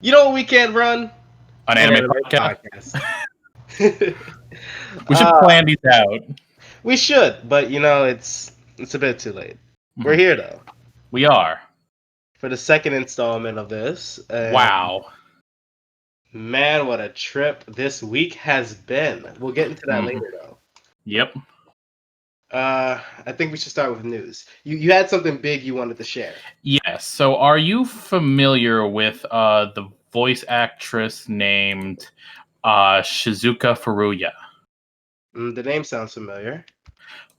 You know what we can't run? An An anime anime podcast. podcast. We should plan these out. We should, but it's a bit too late. We're here though We are. for the second installment of this. And Wow. man, what a trip this week has been. We'll get into that later though. Yep. I think we should start with news. You had something big you wanted to share. Yes. So, are you familiar with the voice actress named Shizuka Furuya? The name sounds familiar.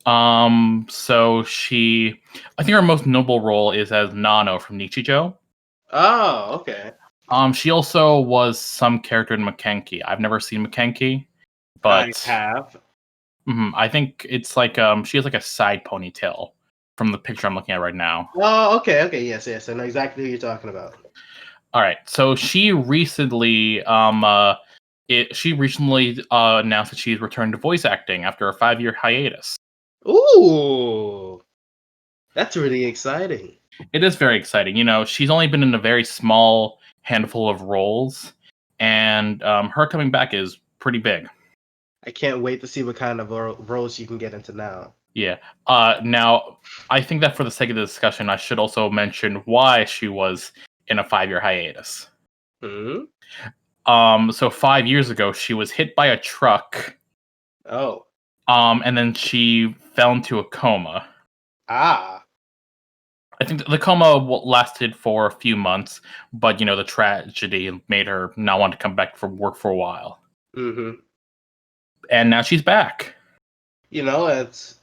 So I think her most notable role is as Nano from Nichijou. Oh, okay. She also was some character in Makenki. I've never seen Makenki, but I have. I think it's like she has like a side ponytail from the picture I'm looking at right now. Oh, okay, yes. I know exactly who you're talking about. All right, so she recently announced that she's returned to voice acting after a 5-year hiatus. Ooh, that's really exciting. It is very exciting. You know, she's only been in a very small handful of roles, and her coming back is pretty big. I can't wait to see what kind of roles you can get into now. Yeah. Now, I think that for the sake of the discussion, I should also mention why she was in a 5-year hiatus. So 5 years ago, she was hit by a truck. Oh. And then she fell into a coma. Ah. I think the coma lasted for a few months, but the tragedy made her not want to come back from work for a while. Mm-hmm. And now she's back. It's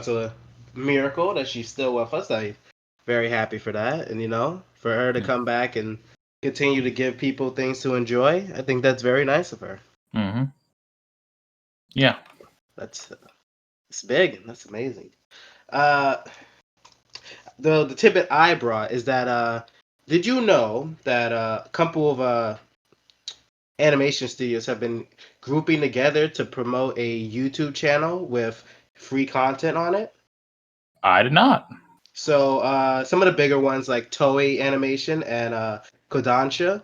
a miracle that she's still with us. I'm very happy for that, and for her to come back and continue to give people things to enjoy. I think that's very nice of her. Mm-hmm. Yeah, it's big and that's amazing. The tidbit I brought is that did you know that a couple of animation studios have been grouping together to promote a YouTube channel with free content on it? I did not. So some of the bigger ones like Toei Animation and Kodansha,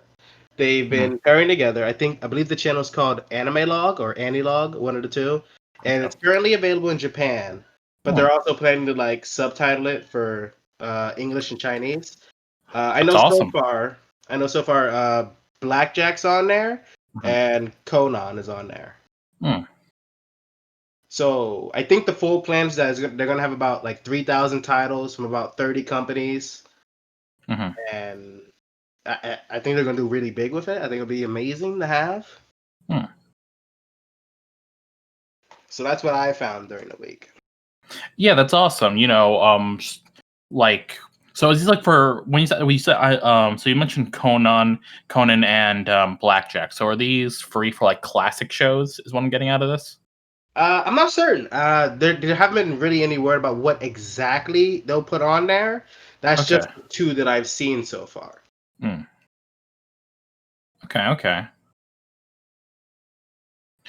they've been pairing together. I believe the channel is called Anime Log or Anilog, one of the two, and it's currently available in Japan. But they're also planning to like subtitle it for English and Chinese. I know awesome. so far, Blackjack's on there and Conan is on there. So I think the full plan is that they're gonna have about like 3,000 titles from about 30 companies, and I think they're gonna do really big with it. I think it'll be amazing to have. So that's what I found during the week. Yeah, that's awesome. So is this like for when you said so you mentioned Conan and Blackjack. So are these free for like classic shows? Is what I'm getting out of this? I'm not certain. There haven't been really any word about what exactly they'll put on there. That's just the two that I've seen so far. Okay.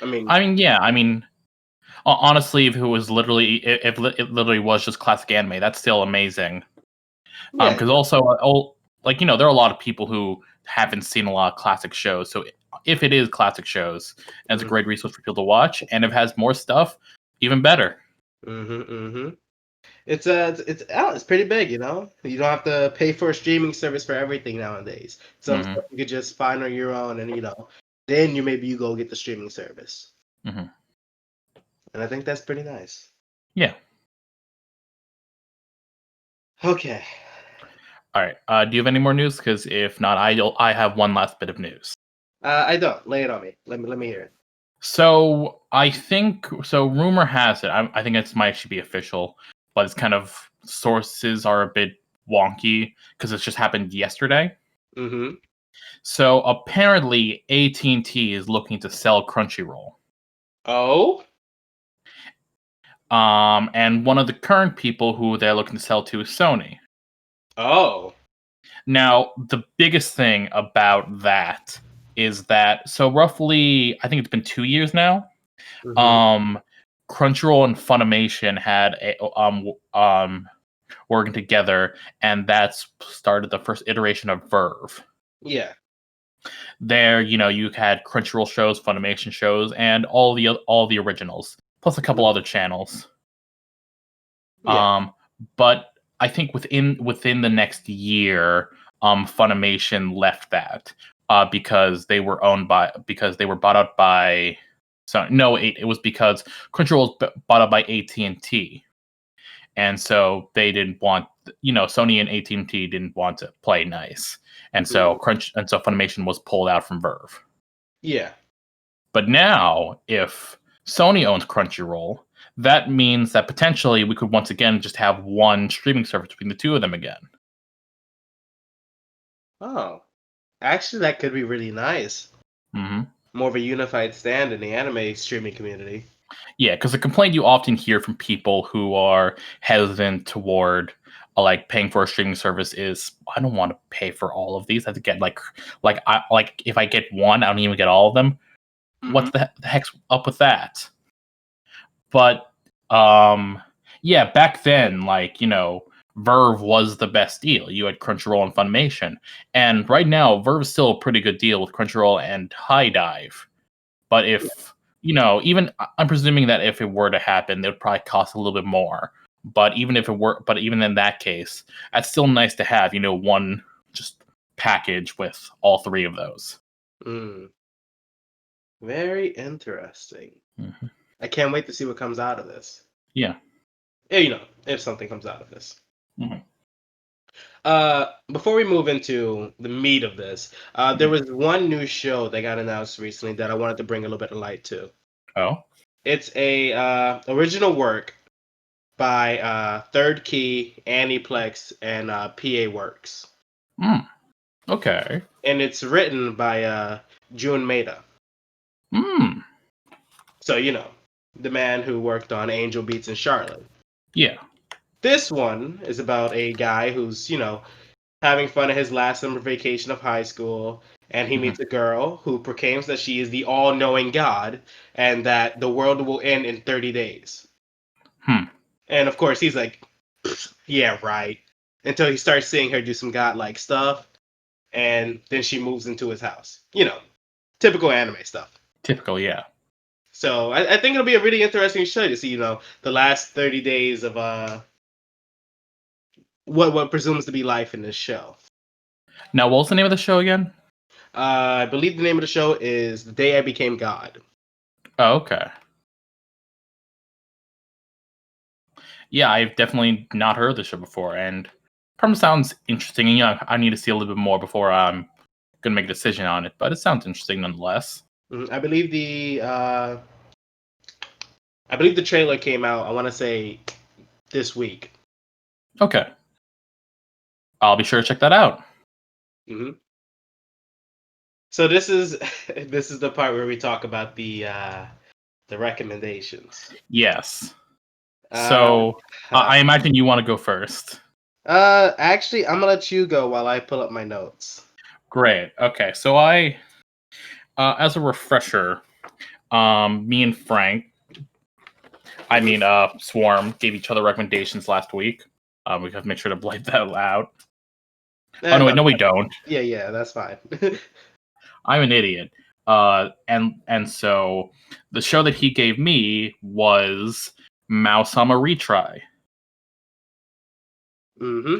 Yeah. Honestly, if it literally was just classic anime, that's still amazing. Because also, there are a lot of people who haven't seen a lot of classic shows. So if it is classic shows, it's a great resource for people to watch. And if it has more stuff, even better. It's pretty big, You don't have to pay for a streaming service for everything nowadays. Some stuff you could just find on your own, and then you go get the streaming service. And I think that's pretty nice. Yeah. Okay. All right. Do you have any more news? Because if not, I have one last bit of news. I don't. Lay it on me. Let me hear it. So rumor has it. I think it might actually be official, but it's kind of sources are a bit wonky because it's just happened yesterday. So apparently, AT&T is looking to sell Crunchyroll. Oh. And one of the current people who they're looking to sell to is Sony. Oh. Now, the biggest thing about that is that, so roughly, I think it's been 2 years now. Crunchyroll and Funimation had working together, and that's started the first iteration of Verve. Yeah. there, you had Crunchyroll shows, Funimation shows, and all the originals, plus a couple other channels. Yeah. But I think within the next year, Funimation left that because they were bought out by. So no, it was because Crunchyroll was bought out by AT&T, and so they didn't want, Sony and AT&T didn't want to play nice, and so Funimation was pulled out from Verve. Yeah. But now, if Sony owns Crunchyroll, that means that potentially we could once again just have one streaming service between the two of them again. Oh, actually, that could be really nice. Mm-hmm. More of a unified stand in the anime streaming community. Yeah, because the complaint you often hear from people who are hesitant toward paying for a streaming service is, I don't want to pay for all of these. I have to get if I get one, I don't even get all of them. Mm-hmm. What the heck's up with that? But yeah, back then, Verve was the best deal. You had Crunchyroll and Funimation, and right now Verve is still a pretty good deal with Crunchyroll and High Dive. But if even I'm presuming that if it were to happen, it would probably cost a little bit more. But even in that case, that's still nice to have, one just package with all three of those. Very interesting. Mm-hmm. I can't wait to see what comes out of this. Yeah. If something comes out of this. Mm-hmm. Before we move into the meat of this, there was one new show that got announced recently that I wanted to bring a little bit of light to. Oh? It's a original work by Third Key, Aniplex, and PA Works. Okay. And it's written by Jun Maeda. So, the man who worked on Angel Beats and Charlotte. Yeah. This one is about a guy who's, having fun at his last summer vacation of high school, and he meets a girl who proclaims that she is the all-knowing God and that the world will end in 30 days. And of course, he's like, yeah, right. Until he starts seeing her do some godlike stuff, and then she moves into his house. Typical anime stuff. Typical, yeah. So I think it'll be a really interesting show to see, the last 30 days of what presumes to be life in this show. Now, what was the name of the show again? I believe the name of the show is The Day I Became God. Oh, okay. Yeah, I've definitely not heard of the show before, and probably sounds interesting. And I need to see a little bit more before I'm gonna make a decision on it. But it sounds interesting nonetheless. I believe the trailer came out, I want to say, this week. Okay, I'll be sure to check that out. Mm-hmm. So this is the part where we talk about the recommendations. Yes. So I imagine you want to go first. Actually, I'm gonna let you go while I pull up my notes. Great. Okay. So I, as a refresher, me and Frank, Swarm, gave each other recommendations last week. We have to make sure to blame that out. Oh no, wait, no, we don't. Yeah, that's fine. I'm an idiot. And so the show that he gave me was Mouse-sama Retry. Mm-hmm.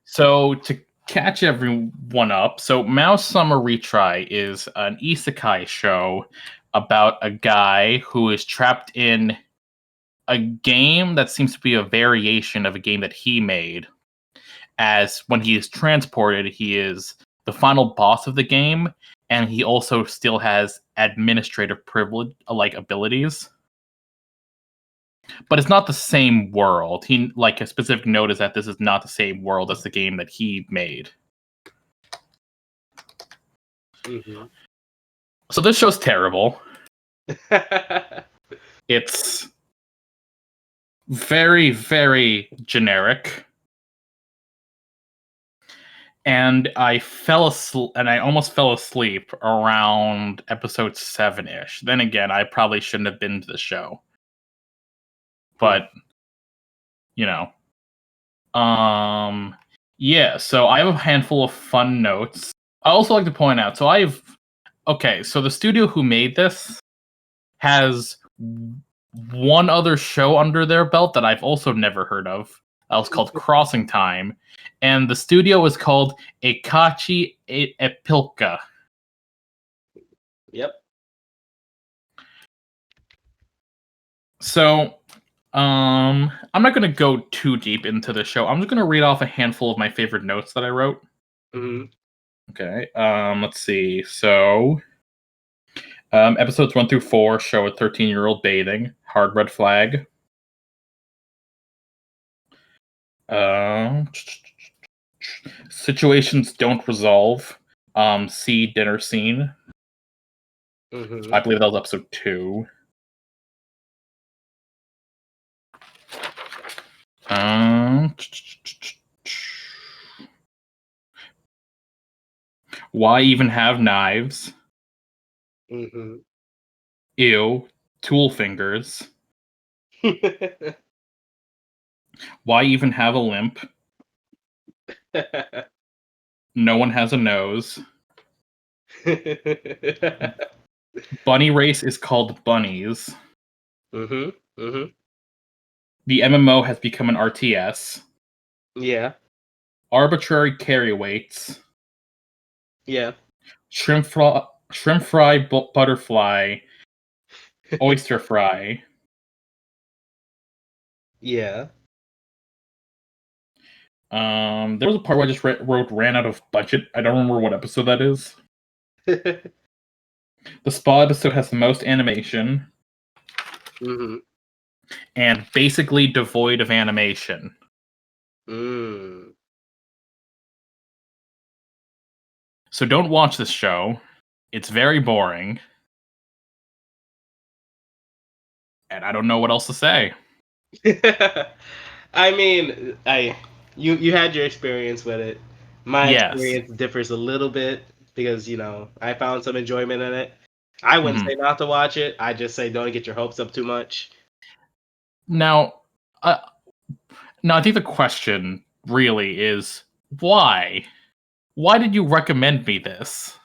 So to catch everyone up, so Mouse-sama Retry is an isekai show about a guy who is trapped in a game that seems to be a variation of a game that he made. As when he is transported, he is the final boss of the game, and he also still has administrative privilege, abilities. But it's not the same world. A specific note is that this is not the same world as the game that he made. Mm-hmm. So this show's terrible. It's very, very generic. And I almost fell asleep around episode 7-ish. Then again, I probably shouldn't have been to the show. But, yeah, so I have a handful of fun notes. I also like to point out, so Okay, so the studio who made this has one other show under their belt that I've also never heard of. That was called Crossing Time, and the studio is called Ekachi Epilka. Yep. So, I'm not going to go too deep into the show. I'm just going to read off a handful of my favorite notes that I wrote. Mm-hmm. Okay. Let's see. So, episodes 1 through 4 show a 13-year-old bathing. Hard red flag. Situations don't resolve. See dinner scene. Mm-hmm. I believe that was episode 2. Why even have knives? Mm-hmm. Ew. Tool fingers. Why even have a limp? No one has a nose. Bunny race is called bunnies. Mm-hmm. Mm-hmm. The MMO has become an RTS. Yeah. Arbitrary carry weights. Yeah. Shrimp fry, butterfly, oyster fry. Yeah. There was a part where I just wrote ran out of budget. I don't remember what episode that is. The spa episode has the most animation. Mm-hmm. And basically devoid of animation. Mm. So don't watch this show. It's very boring. And I don't know what else to say. I mean, you had your experience with it. My Yes. experience differs a little bit because, I found some enjoyment in it. I wouldn't say not to watch it. I just say don't get your hopes up too much. Now, I think the question really is why? Why did you recommend me this?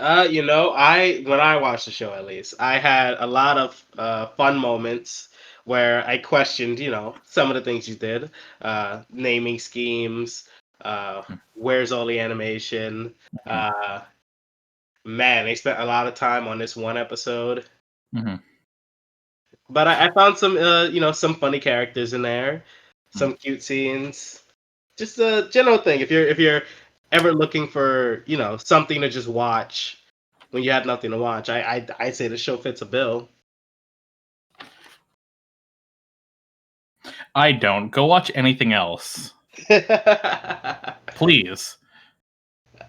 when I watched the show, at least I had a lot of fun moments where I questioned, some of the things you did, naming schemes, where's all the animation. Man, they spent a lot of time on this one episode. Mm-hmm. But I found some funny characters in there, some cute scenes. Just a general thing. If you're ever looking for, something to just watch when you have nothing to watch, I'd say the show fits a bill. I don't. Go watch anything else. Please.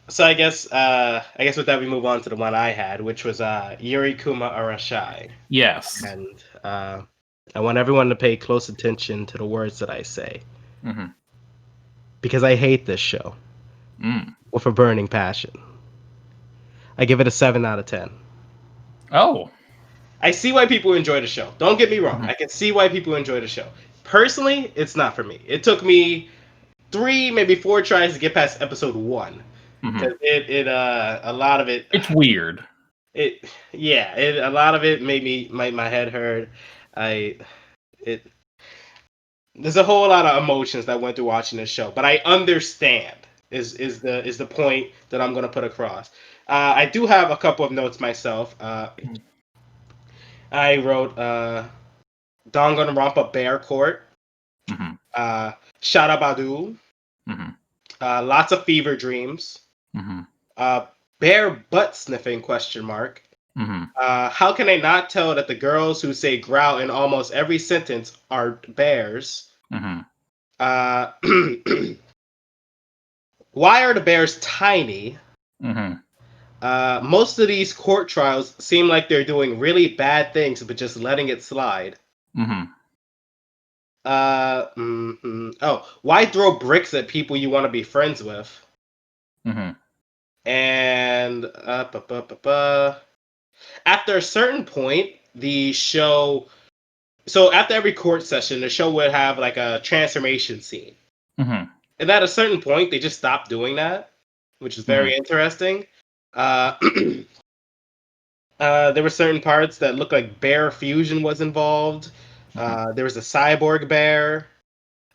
So I guess with that we move on to the one I had, which was Yuri Kuma Arashai. Yes. And I want everyone to pay close attention to the words that I say. Mm-hmm. Because I hate this show. With a burning passion. I give it a 7 out of 10. Oh. I see why people enjoy the show. Don't get me wrong. Mm-hmm. I can see why people enjoy the show. Personally, it's not for me. It took me 3, maybe 4 tries to get past episode 1. Because a lot of it... It's weird. A lot of it made my head hurt. There's a whole lot of emotions that went through watching this show, but I understand is the point that I'm gonna put across. I do have a couple of notes myself. I wrote Danganronpa Bear Court, Sharabadu, lots of fever dreams, bear butt sniffing question mark. How can I not tell that the girls who say growl in almost every sentence are bears? Why are the bears tiny? Most of these court trials seem like they're doing really bad things, but just letting it slide. Oh, why throw bricks at people you want to be friends with? And after a certain point, the show. So after every court session, the show would have like a transformation scene. And at a certain point, they just stopped doing that, which is very interesting. There were certain parts that looked like bear fusion was involved. There was a cyborg bear.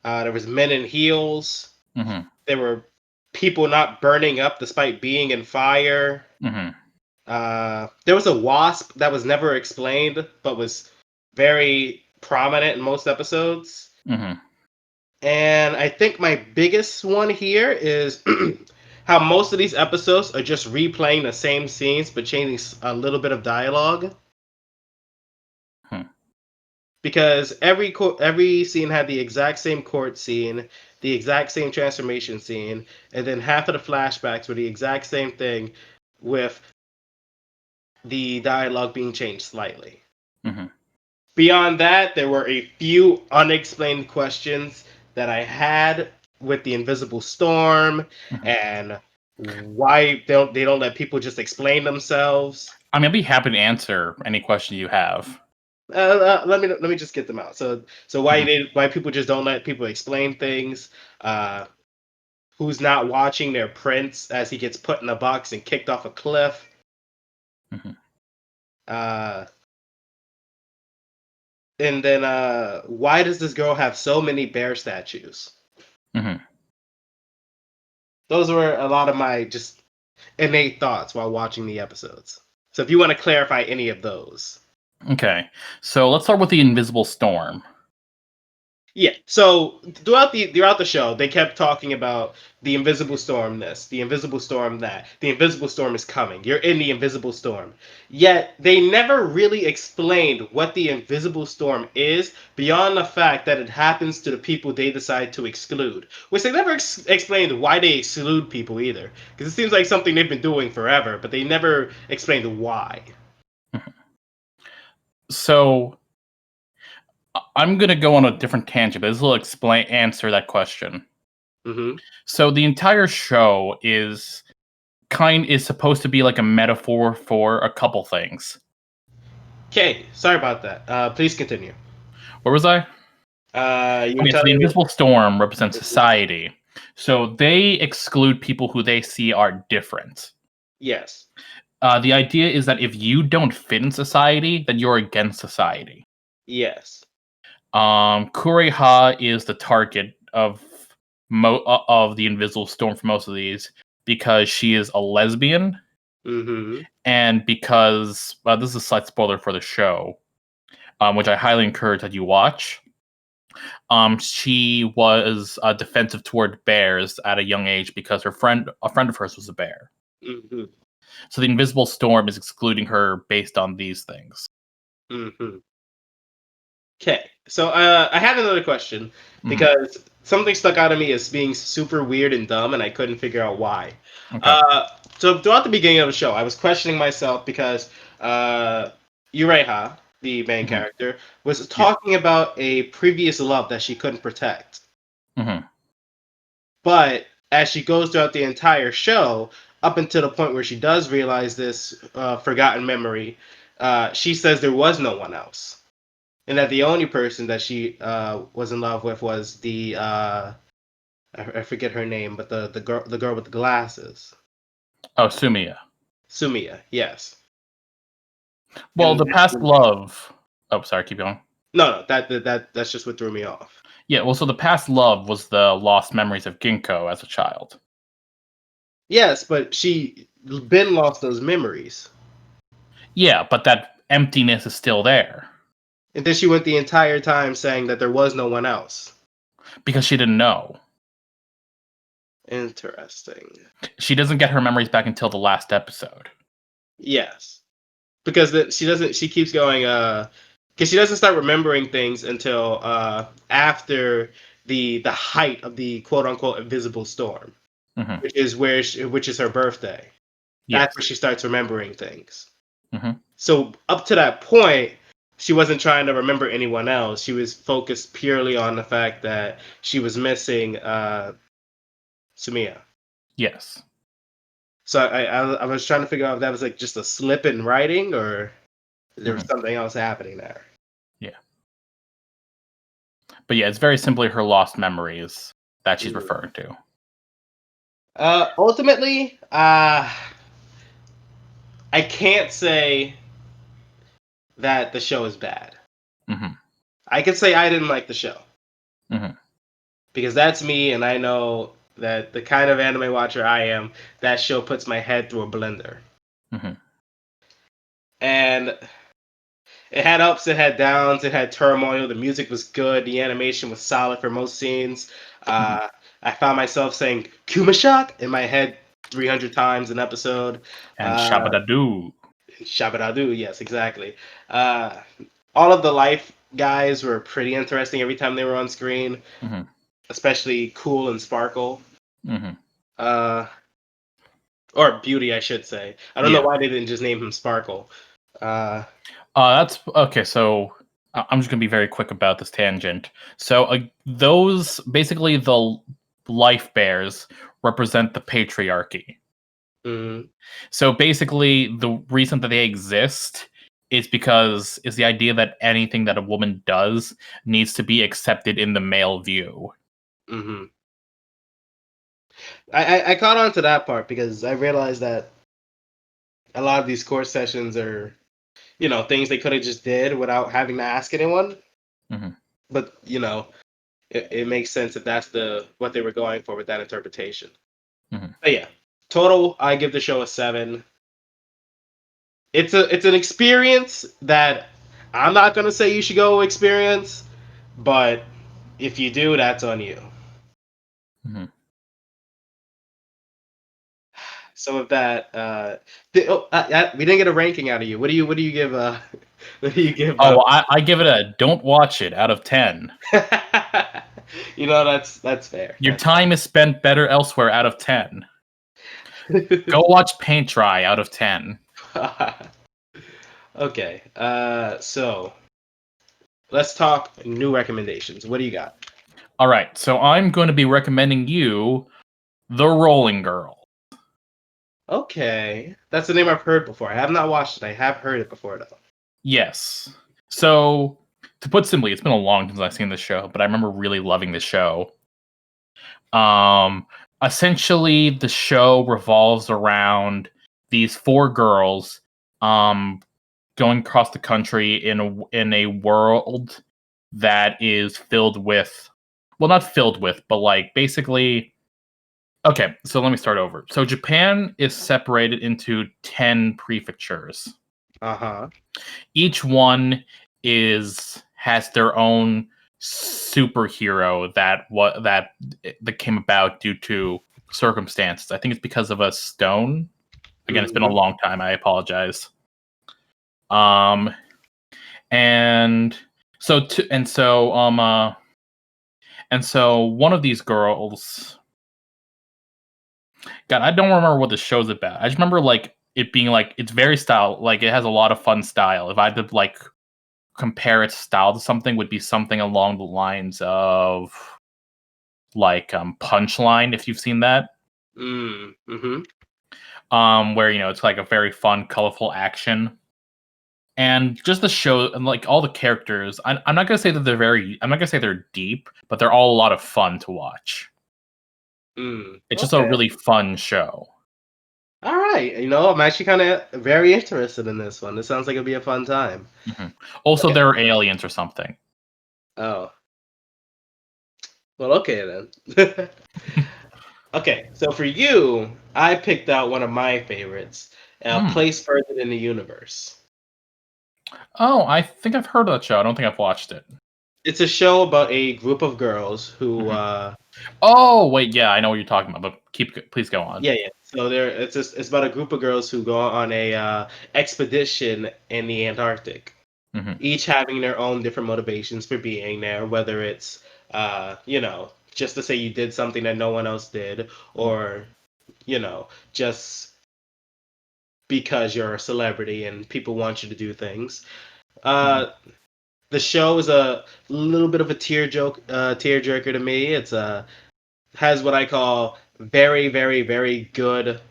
There was men in heels. Mm-hmm. There were people not burning up despite being in fire. Mm-hmm. There was a wasp that was never explained, but was very prominent in most episodes. Mm-hmm. And I think my biggest one here is how most of these episodes are just replaying the same scenes but changing a little bit of dialogue. Because every scene had the exact same court scene, the exact same transformation scene, and then half of the flashbacks were the exact same thing, with the dialogue being changed slightly. Mm-hmm. Beyond that, there were a few unexplained questions that I had with the invisible storm Mm-hmm. and why they don't let people just explain themselves. I mean, I'd be happy to answer any question you have. Let me just get them out. So why people just don't let people explain things? Uh, who's not watching their prince as he gets put in a box and kicked off a cliff? Mm-hmm. Uh, and then why does this girl have so many bear statues? Mm-hmm. Those were a lot of my just innate thoughts while watching the episodes. So if you want to clarify any of those. Okay, so let's start with the invisible storm. Yeah. So throughout the show, they kept talking about the invisible storm this, the invisible storm that, the invisible storm is coming. You're in the invisible storm. Yet they never really explained what the invisible storm is beyond the fact that it happens to the people they decide to exclude. Which they never explained why they exclude people either, because it seems like something they've been doing forever, but they never explained why. So I'm going to go on a different tangent, but this will answer that question. Mm-hmm. So the entire show is supposed to be like a metaphor for a couple things. Okay, sorry about that. Please continue. Where was I? You were Okay, so the telling me. invisible storm represents society. So they exclude people who they see are different. Yes. The idea is that if you don't fit in society, then you're against society. Yes. Kureha is the target of the invisible storm for most of these because she is a lesbian, Mm-hmm. and because this is a slight spoiler for the show, which I highly encourage that you watch. She was defensive toward bears at a young age because a friend of hers was a bear. Mm-hmm. So the invisible storm is excluding her based on these things. Mm-hmm. Okay. So I had another question Mhm. because something stuck out of me as being super weird and dumb, and I couldn't figure out why. Okay. So throughout the beginning of the show, I was questioning myself because Ureha, the main Mhm. character, was Yeah. talking about a previous love that she couldn't protect. Hmm. But as she goes throughout the entire show, up until the point where she does realize this forgotten memory, she says there was no one else, and that the only person that she was in love with was the I forget her name, but the girl with the glasses, Oh, Sumiya. Sumiya. Yes. Well, And the past love. Oh, sorry. Keep going. no, that's just what threw me off. Yeah. Well, so the past love was the lost memories of Ginkgo as a child. Yes, but she been lost those memories, Yeah, but that emptiness is still there and then she went the entire time saying that there was no one else. because she didn't know. Interesting. She doesn't get her memories back until the last episode. Yes, because she doesn't. She keeps going. Because she doesn't start remembering things until after the height of the quote unquote invisible storm, Hmm. which is her birthday. Yes. That's where she starts remembering things. Hmm. So up to that point, she wasn't trying to remember anyone else. She was focused purely on the fact that she was missing Sumiya. Yes. So I was trying to figure out if that was like just a slip in writing or there was Hmm. something else happening there. Yeah. But yeah, it's very simply her lost memories that she's referring to. Ultimately, I can't say that the show is bad. Mm-hmm. I could say I didn't like the show. Mm-hmm. Because that's me, and I know that the kind of anime watcher I am, that show puts my head through a blender. Mm-hmm. And it had ups, it had downs, it had turmoil. The music was good, the animation was solid for most scenes. I found myself saying "Kumashak" in my head 300 times an episode. And Shabadadoo. Shabadadu, yes, exactly. Uh, all of the life guys were pretty interesting every time they were on screen, Mm-hmm. especially Cool and Sparkle. Mm-hmm. Uh, or Beauty, I should say. I don't know Yeah. why they didn't just name him Sparkle. That's okay. So I'm just gonna be very quick about this tangent. So those basically the life bears represent the patriarchy. Mm, So basically, the reason that they exist is because is the idea that anything that a woman does needs to be accepted in the male view. hmm I caught on to that part because I realized that a lot of these course sessions are, things they could have just did without having to ask anyone. Mm-hmm. But it makes sense if that's what they were going for with that interpretation. Mm-hmm. But yeah, total, I give the show a 7. It's an experience that I'm not gonna say you should go experience, but if you do, that's on you. Mm-hmm. So with that, we didn't get a ranking out of you. What do you give? What do you give? Oh, I give it a don't watch it out of 10. That's fair. Your time is spent better elsewhere out of 10. Go watch paint dry out of 10. Okay. So let's talk new recommendations. What do you got? All right, so I'm going to be recommending you The Rolling Girl. Okay, that's the name I've heard before. I have not watched it. I have heard it before though. Yes. So, to put simply, it's been a long time since I've seen this show, but I remember really loving the show. Essentially, the show revolves around these 4 girls, going across the country in a world that is filled with, well, not filled with, but like basically. Okay, so let me start over. So Japan is separated into 10 prefectures. Uh-huh. Each one has their own superhero that came about due to circumstances. I think it's because of a stone. Again, it's been a Mhm. long time. I apologize. And so to, and so one of these girls. God, I don't remember what the show's about. I just remember like it being like it's very style, like it has a lot of fun style. If I had to like compare its style to something, would be something along the lines of like Punchline, if you've seen that. Mm-hmm. Where it's like a very fun, colorful action. And just the show and like all the characters, I'm not gonna say that I'm not gonna say they're deep, but they're all a lot of fun to watch. It's just a Okay. really fun show. All right. I'm actually kind of very interested in this one. This sounds like it'll be a fun time. Mhm. Also, Okay. there are aliens or something. Oh. Well, okay then. Okay. So for you, I picked out one of my favorites, Hmm. Place Further in the Universe. Oh, I think I've heard of that show. I don't think I've watched it. It's a show about a group of girls who Mhm. Oh, wait, yeah, I know what you're talking about, but please go on. yeah. So it's about a group of girls who go on a expedition in the Antarctic, Hmm. each having their own different motivations for being there, whether it's just to say you did something that no one else did, or just because you're a celebrity and people want you to do things. Hmm. Uh, the show is a little bit of a tear jerker to me. It's has what I call very, very, very good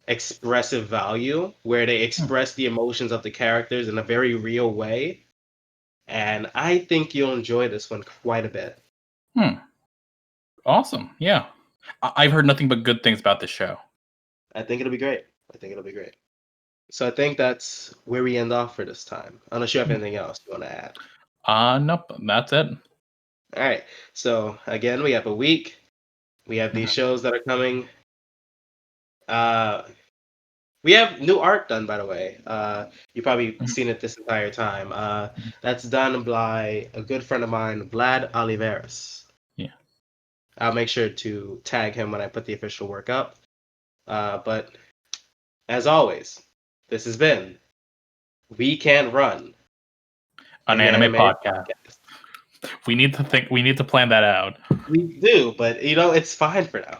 expressive value, where they express the emotions of the characters in a very real way. And I think you'll enjoy this one quite a bit. Hmm. Awesome. Yeah. I've heard nothing but good things about this show. I think it'll be great. I think it'll be great. So I think that's where we end off for this time. Unless you have anything else you want to add. Nope, that's it. All right. So again, we have a week. We have these shows that are coming. We have new art done, by the way. You've probably seen it this entire time. That's done by a good friend of mine, Vlad Oliveras. Yeah. I'll make sure to tag him when I put the official work up. But as always, this has been We Can't Run, An anime podcast. We need to plan that out. We do, but it's fine for now.